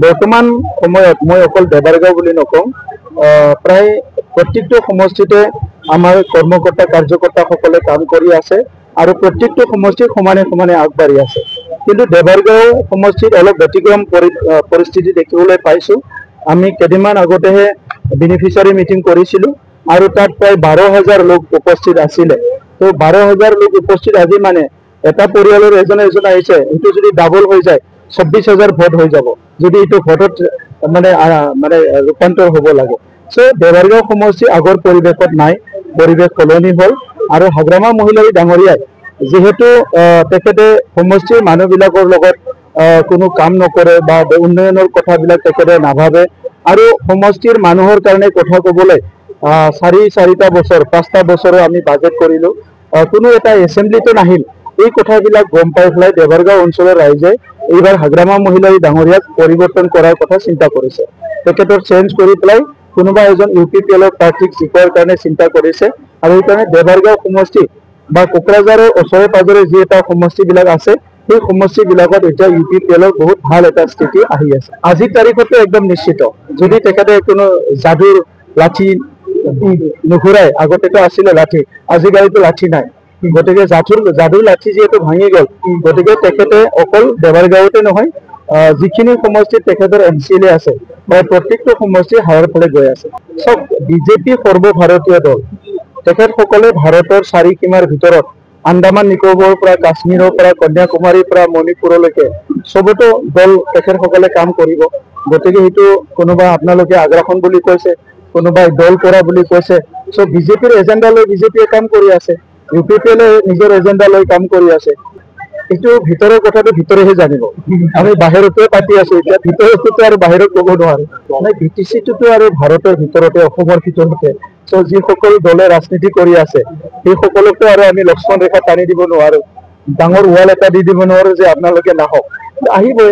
বৰ্তমান সময়ত মই অকল দেবাৰগাঁও বুলি নকওঁ, প্ৰায় প্ৰত্যেকটো সমষ্টিতে আমাৰ কৰ্মকৰ্তা কাৰ্যকৰ্তাসকলে কাম কৰি আছে আৰু প্ৰত্যেকটো সমষ্টিত সমানে সমানে আগবাঢ়ি আছে। কিন্তু দেবাৰগাঁও সমষ্টিত অলপ ব্যতিক্ৰম পৰিস্থিতি দেখিবলৈ পাইছোঁ। আমি কেইদিনমান আগতেহে বেনিফিচিয়াৰী মিটিং কৰিছিলোঁ আৰু তাত প্ৰায় 12,000 লোক উপস্থিত আছিলে। তো 12,000 লোক উপস্থিত আজি মানে এটা পৰিয়ালৰ এজন আহিছে, এইটো যদি ডাবল হৈ যায় 24,000 ভোট হৈ যাব, যদি এইটো ভোটত মানে ৰূপান্তৰ হ'ব লাগে। চ' দেবাৰগাঁও সমষ্টি আগৰ পৰিৱেশত নাই, পৰিৱেশ সলনি হ'ল। আৰু হাগ্ৰামা মহিলাই ডাঙৰীয়াই যিহেতু তেখেতে সমষ্টিৰ মানুহবিলাকৰ লগত কোনো কাম নকৰে বা উন্নয়নৰ কথাবিলাক তেখেতে নাভাবে আৰু সমষ্টিৰ মানুহৰ কাৰণে কথা ক'বলৈ 4টা বছৰ 5টা বছৰো আমি বাজেট কৰিলোঁ, কোনো এটা এছেম্বলিতো নাহিল। এই কথাবিলাক গম পাই পেলাই দেবাৰগাঁও অঞ্চলৰ ৰাইজে এইবাৰ হাগ্ৰামা মহিলাই ডাঙৰীয়াক পৰিৱৰ্তন কৰাৰ কথা চিন্তা কৰিছে। তেখেতৰ চেঞ্জ কৰি পেলাই কোনোবা এজন UPPL প্ৰাৰ্থীক জিকোৱাৰ কাৰণে চিন্তা কৰিছে আৰু সেইকাৰণে দেবাৰগাঁও সমষ্টি বা কোকৰাঝাৰৰ ওচৰে পাজৰে যি এটা সমষ্টিবিলাক আছে সেই সমষ্টিবিলাকত এতিয়া UPPL বহুত ভাল এটা স্থিতি আহি আছে। আজিৰ তাৰিখতে একদম নিশ্চিত, যদি তেখেতে কোনো যাদুৰ লাঠি নুঘূৰাই, আগতেতো আছিলে লাঠি, আজিকালিতো লাঠি নাই, গতিকে যাদুৰ লাঠি যিহেতু ভাঙি গ'ল, গতিকে তেখেতে অকল দেবাৰগাঁৱতে নহয় যিখিনি সমষ্টিত তেখেতৰ MCLA আছে প্ৰায় প্ৰত্যেকটো সমষ্টি হাৰৰ ফালে গৈ আছে। চব বিজেপি সৰ্বভাৰতীয় দল, তেখেতসকলে ভাৰতৰ 4 সীমাৰ ভিতৰত আন্দামান নিকোবৰ পৰা কাশ্মীৰৰ পৰা কন্যাকুমাৰীৰ পৰা মণিপুৰলৈকে চবতো দল তেখেতসকলে কাম কৰিব। গতিকে সেইটো কোনোবা আপোনালোকে আগ্ৰাসন বুলি কৈছে, কোনোবাই দল কৰা বুলি কৈছে। চ' বিজেপিৰ এজেণ্ডা লৈ বিজেপিয়ে কাম কৰি আছে, UPPL নিজৰ এজেণ্ডা লৈ কাম কৰি আছে। এইটো ভিতৰৰ কথাটো ভিতৰেহে জানিব, আমি বাহিৰতে পাতি আছো, এতিয়া ভিতৰতো আৰু বাহিৰত ক'ব নোৱাৰো। মানে BTCটোতো আৰু ভাৰতৰ ভিতৰতে, অসমৰ ভিতৰতে। চ' যিসকল দলে ৰাজনীতি কৰি আছে সেই সকলকতো আৰু আমি লক্ষ্মণ ৰেখা টানি দিব নোৱাৰো, ডাঙৰ ৱাল এটা দি দিব নোৱাৰো যে আপোনালোকে নাহক, আহিবই।